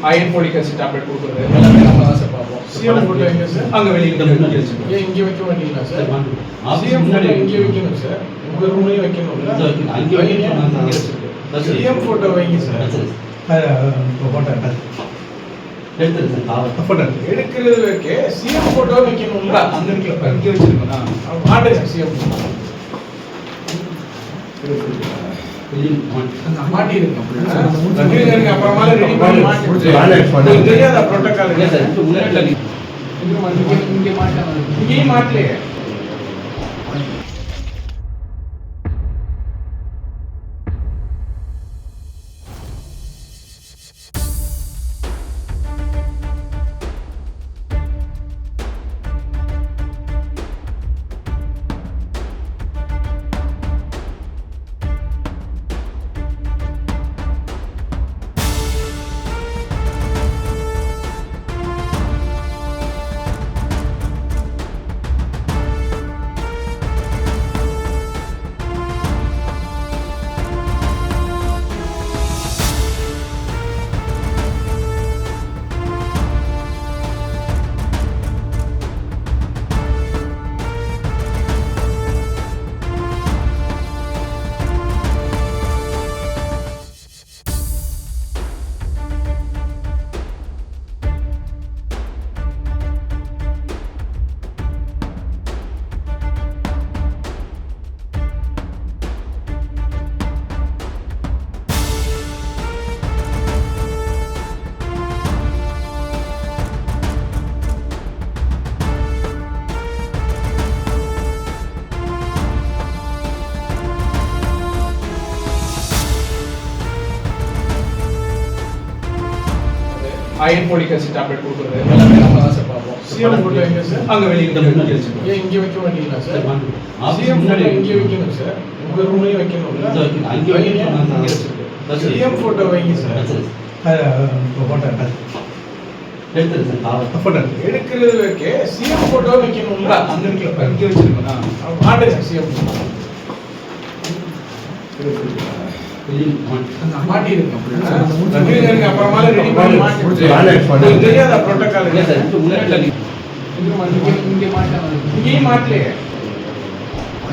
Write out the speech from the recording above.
Iron folic acid tablet கொடுக்குறது எல்லாமே நம்ம தான் சார் பார்ப்போம். சிஎம் போட்டோ எங்க சார்? அங்கே வெளியில் ஏன் இங்கே வைக்க மாட்டீங்களா சார்? சிஎம் போட்டோ இங்கே வைக்கணும் சார். உங்க ரூம்லயே வைக்கணும்ல. சிஎம் போட்டோ வைங்க சார். எடுக்கிறது வைக்க சிஎம் போட்டோ வைக்கணும்ல. அந்த இடத்துல இங்கே வச்சிருக்கோம். மாட்டேன் சார் சிஎம் மாட்டிருங்க. அப்புறமா ரெடி பண்ணி மாட்டி தெரியாத புரோட்டோகால் இங்கே மாட்டலையே. அயன் ஃபோலிக் ஆசிட் டேப்லெட் கொடுக்குறது எல்லாமே நம்ம தான் சார் பார்ப்போம். சிஎம் போட்டோ எங்க சார்? அங்கே வெளியில் ஏன் இங்கே வைக்க மாட்டீங்களா சார்? சிஎம் போட்டோ இங்கே வைக்கணும் சார். உங்க ரூம்லயே வைக்கணும்ல. சிஎம் போட்டோ வைங்க சார். எடுக்கிறது வைக்க சிஎம் போட்டோ வைக்கணும்ல. அந்த இடத்துல இங்கே வச்சிருக்கோம். மாட்டேன் சார் சிஎம் மாட்டிருங்க. அப்புறமா ரெடி பண்ணி மாட்டி தெரியாத புரோட்டோகால் இங்கே மாட்டலையே.